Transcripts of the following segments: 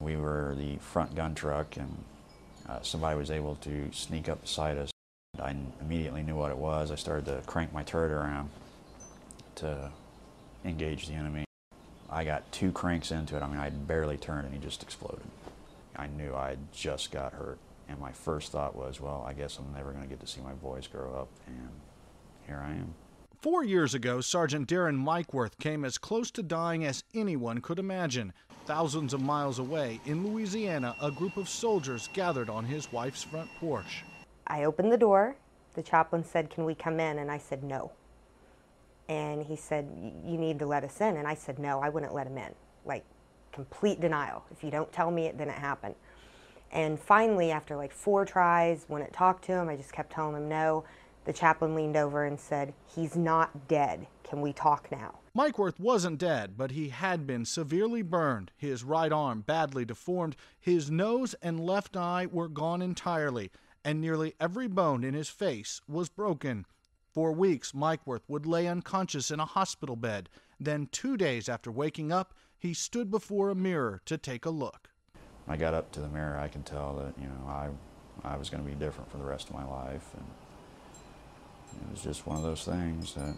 We were the front gun truck, and somebody was able to sneak up beside us. I immediately knew what it was. I started to crank my turret around to engage the enemy. I got 2 cranks into it. I mean, I barely turned and he just exploded. I knew I just got hurt, and my first thought was, well, I guess I'm never going to get to see my boys grow up, and here I am. 4 years ago, Sergeant Darron Mikeworth came as close to dying as anyone could imagine. Thousands of miles away in Louisiana, a group of soldiers gathered on his wife's front porch. I opened the door. The chaplain said, "Can we come in?" And I said, "No." And he said, "You need to let us in." And I said, "No, I wouldn't let him in." Like, complete denial. If you don't tell me, it didn't happen. And finally, after like 4 tries, when it talked to him, I just kept telling him no. The chaplain leaned over and said, "He's not dead. Can we talk now?" Mikeworth wasn't dead, but he had been severely burned, his right arm badly deformed, his nose and left eye were gone entirely, and nearly every bone in his face was broken. For weeks, Mikeworth would lay unconscious in a hospital bed. Then 2 days after waking up, he stood before a mirror to take a look. When I got up to the mirror, I could tell that, I was going to be different for the rest of my life. And it was just one of those things that,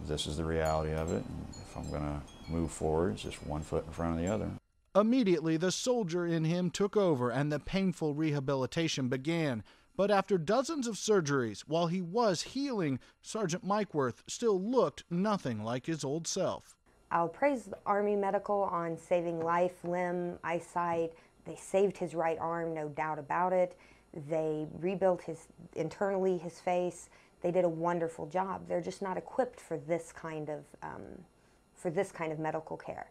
this is the reality of it. And if I'm going to move forward, it's just one foot in front of the other. Immediately, the soldier in him took over and the painful rehabilitation began. But after dozens of surgeries, while he was healing, Sergeant Mikeworth still looked nothing like his old self. I'll praise the Army Medical on saving life, limb, eyesight. They saved his right arm, no doubt about it. They rebuilt internally his face. They did a wonderful job. They're just not equipped for this kind of medical care.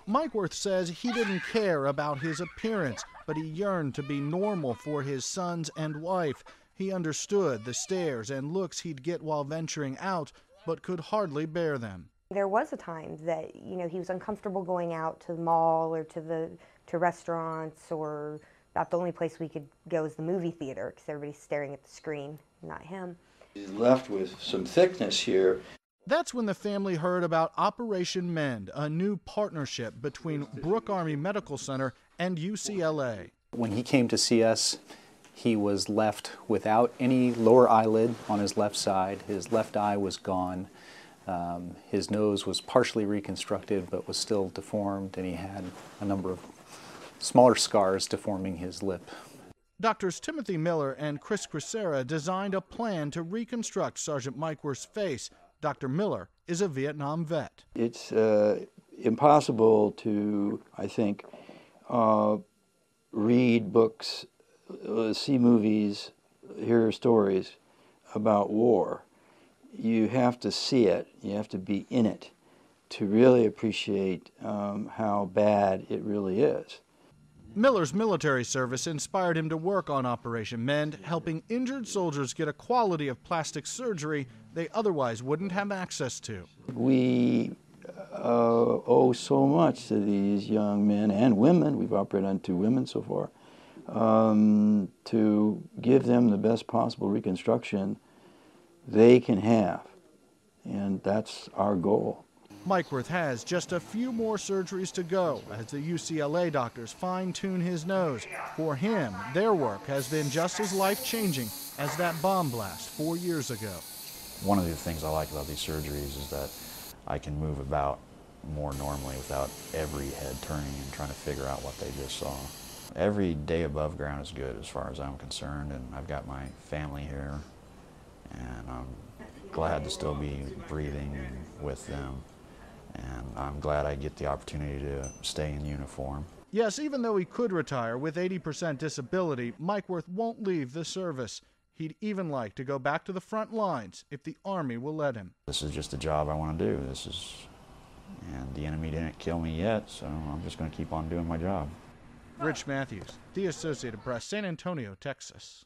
Mikeworth says he didn't care about his appearance, but he yearned to be normal for his sons and wife. He understood the stares and looks he'd get while venturing out, but could hardly bear them. There was a time that, he was uncomfortable going out to the mall or to restaurants, or about the only place we could go is the movie theater because everybody's staring at the screen, not him. He's left with some thickness here. That's when the family heard about Operation Mend, a new partnership between Brooke Army Medical Center and UCLA. When he came to see us, he was left without any lower eyelid on his left side. His left eye was gone. His nose was partially reconstructed but was still deformed, and he had a number of smaller scars deforming his lip. Doctors Timothy Miller and CRISERA designed a plan to reconstruct Sergeant Mikeworth's face. Dr. Miller is a Vietnam vet. It's impossible to, I think, read books, see movies, hear stories about war. You have to see it, you have to be in it to really appreciate how bad it really is. Miller's military service inspired him to work on Operation Mend, helping injured soldiers get a quality of plastic surgery they otherwise wouldn't have access to. We owe so much to these young men and women. We've operated on 2 women so far, to give them the best possible reconstruction they can have, and that's our goal. Mikeworth has just a few more surgeries to go as the UCLA doctors fine-tune his nose. For him, their work has been just as life-changing as that bomb blast 4 years ago. One of the things I like about these surgeries is that I can move about more normally without every head turning and trying to figure out what they just saw. Every day above ground is good as far as I'm concerned, and I've got my family here, and I'm glad to still be breathing with them. And I'm glad I get the opportunity to stay in uniform. Yes, even though he could retire with 80% disability, Mikeworth won't leave the service. He'd even like to go back to the front lines if the Army will let him. This is just a job I want to do. And the enemy didn't kill me yet, so I'm just going to keep on doing my job. Rich Matthews, The Associated Press, San Antonio, Texas.